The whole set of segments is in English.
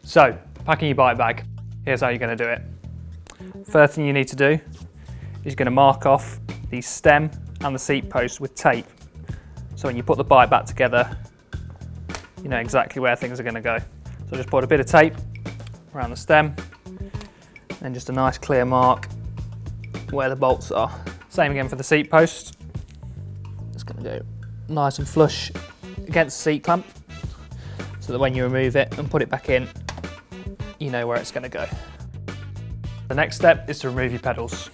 So, packing your bike bag, here's how you're going to do it. First thing you need to do is you're going to mark off the stem and the seat post with tape. So when you put the bike back together, you know exactly where things are going to go. So just put a bit of tape around the stem, and just a nice clear mark where the bolts are. Same again for the seat post. It's going to go nice and flush against the seat clamp, so that when you remove it and put it back in, you know where it's going to go. The next step is to remove your pedals.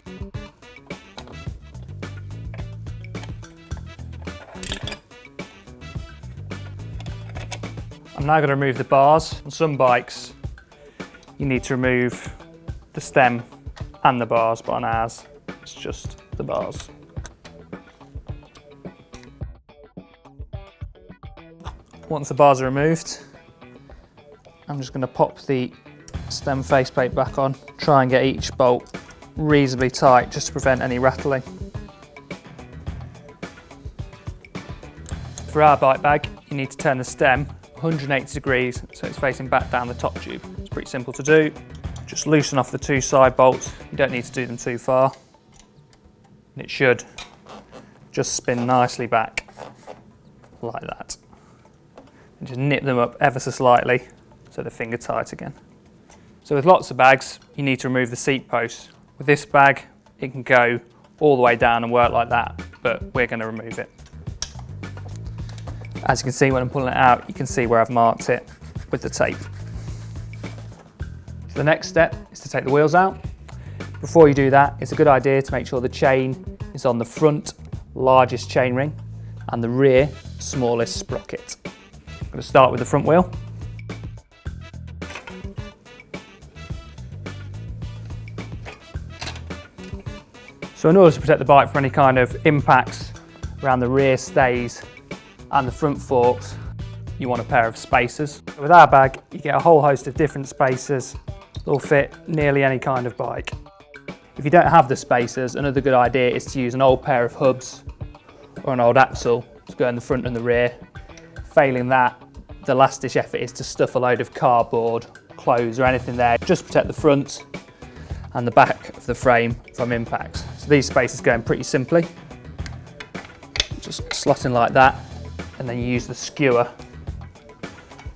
I'm now going to remove the bars. On some bikes, you need to remove the stem and the bars, but on ours, it's just the bars. Once the bars are removed, I'm just going to pop the stem faceplate back on, try and get each bolt reasonably tight just to prevent any rattling. For our bike bag, you need to turn the stem 180 degrees so it's facing back down the top tube. It's pretty simple to do. Just loosen off the two side bolts. You don't need to do them too far. And it should just spin nicely back like that. And just nip them up ever so slightly so they're finger tight again. So with lots of bags, you need to remove the seat post. With this bag, it can go all the way down and work like that, but we're going to remove it. As you can see when I'm pulling it out, you can see where I've marked it with the tape. So the next step is to take the wheels out. Before you do that, it's a good idea to make sure the chain is on the front largest chain ring and the rear smallest sprocket. I'm going to start with the front wheel. So in order to protect the bike from any kind of impacts around the rear stays and the front forks, you want a pair of spacers. With our bag, you get a whole host of different spacers that will fit nearly any kind of bike. If you don't have the spacers, another good idea is to use an old pair of hubs or an old axle to go in the front and the rear. Failing that, the last ditch effort is to stuff a load of cardboard, clothes or anything there. Just protect the front and the back of the frame from impacts. So these spacers go in pretty simply. Just slot in like that, and then you use the skewer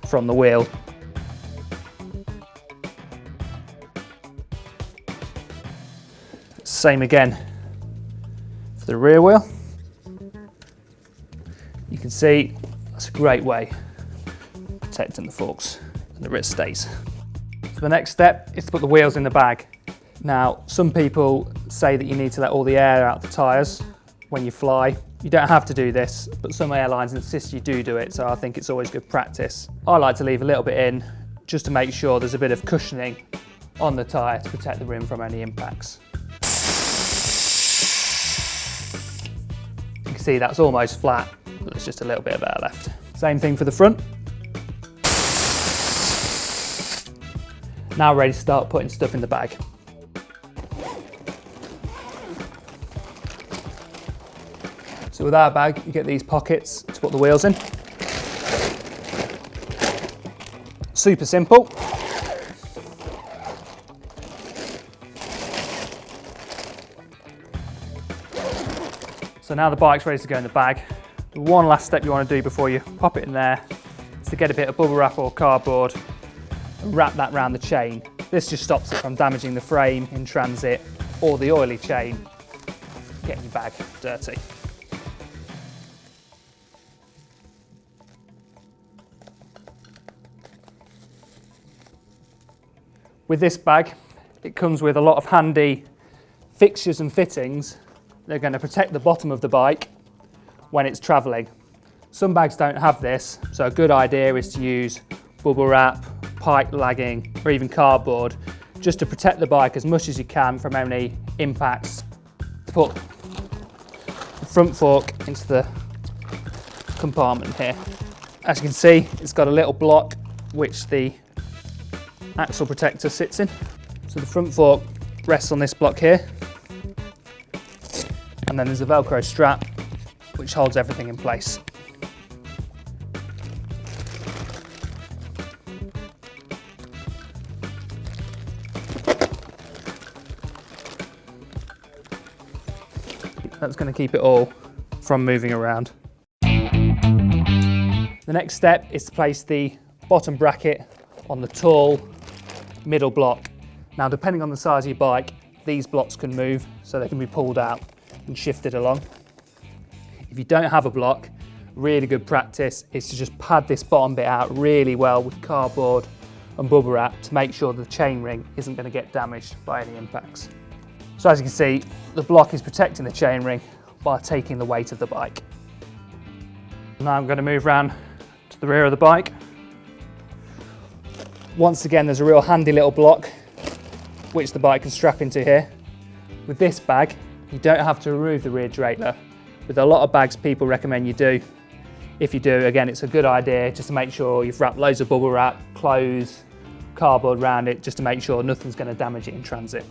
from the wheel. Same again for the rear wheel. You can see that's a great way of protecting the forks and the wrist stays. So the next step is to put the wheels in the bag. Now, some people say that you need to let all the air out the tyres when you fly. You don't have to do this, but some airlines insist you do it, so I think it's always good practice. I like to leave a little bit in just to make sure there's a bit of cushioning on the tyre to protect the rim from any impacts. You can see that's almost flat, but there's just a little bit of air left. Same thing for the front. Now ready to start putting stuff in the bag. So with our bag, you get these pockets to put the wheels in. Super simple. So now the bike's ready to go in the bag. The one last step you want to do before you pop it in there is to get a bit of bubble wrap or cardboard and wrap that around the chain. This just stops it from damaging the frame in transit or the oily chain, getting your bag dirty. With this bag, it comes with a lot of handy fixtures and fittings. They're going to protect the bottom of the bike when it's travelling. Some bags don't have this, so a good idea is to use bubble wrap, pipe lagging, or even cardboard, just to protect the bike as much as you can from any impacts. Put the front fork into the compartment here. As you can see, it's got a little block which the axle protector sits in. So the front fork rests on this block here, and then there's a Velcro strap which holds everything in place. That's going to keep it all from moving around. The next step is to place the bottom bracket on the tall middle block. Now, depending on the size of your bike, these blocks can move, so they can be pulled out and shifted along. If you don't have a block, really good practice is to just pad this bottom bit out really well with cardboard and bubble wrap to make sure the chain ring isn't going to get damaged by any impacts. So as you can see, the block is protecting the chain ring by taking the weight of the bike. Now I'm going to move around to the rear of the bike. Once again, there's a real handy little block which the bike can strap into here. With this bag, you don't have to remove the rear derailleur. With a lot of bags, people recommend you do. If you do, again, it's a good idea just to make sure you've wrapped loads of bubble wrap, clothes, cardboard around it, just to make sure nothing's going to damage it in transit.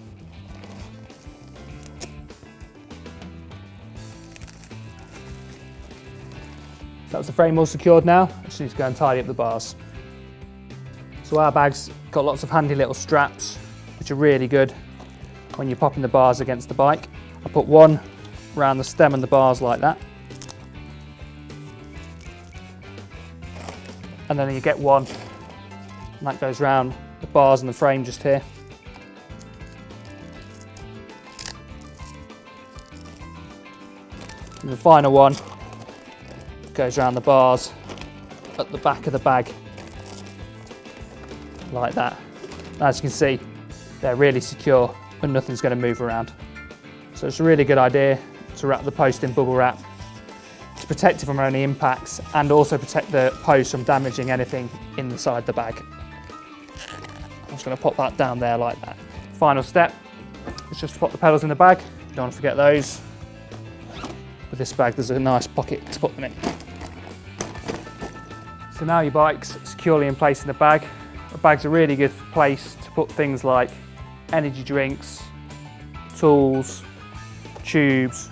So that's the frame all secured now. I just need to go and tidy up the bars. So our bag's got lots of handy little straps, which are really good when you're popping the bars against the bike. I put one around the stem and the bars like that. And then you get one, and that goes around the bars and the frame just here. And the final one goes around the bars at the back of the bag, like that. As you can see, they're really secure and nothing's going to move around. So it's a really good idea to wrap the post in bubble wrap to protect it from any impacts and also protect the post from damaging anything inside the bag. I'm just going to pop that down there like that. Final step is just to pop the pedals in the bag. You don't want to forget those. With this bag, there's a nice pocket to put them in. So now your bike's securely in place in the bag. The bag's a really good place to put things like energy drinks, tools, tubes,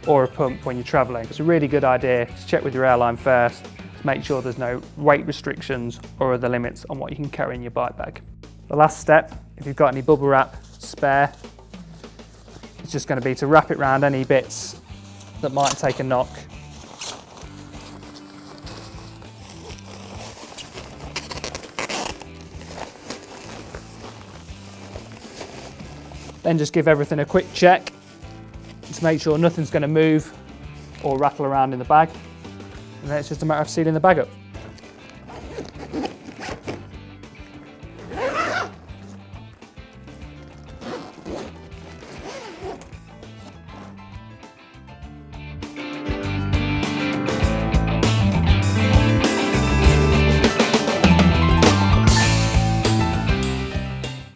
or a pump when you're travelling. It's a really good idea to check with your airline first to make sure there's no weight restrictions or other limits on what you can carry in your bike bag. The last step, if you've got any bubble wrap spare, it's just going to be to wrap it around any bits that might take a knock. Then just give everything a quick check to make sure nothing's going to move or rattle around in the bag. And then it's just a matter of sealing the bag up.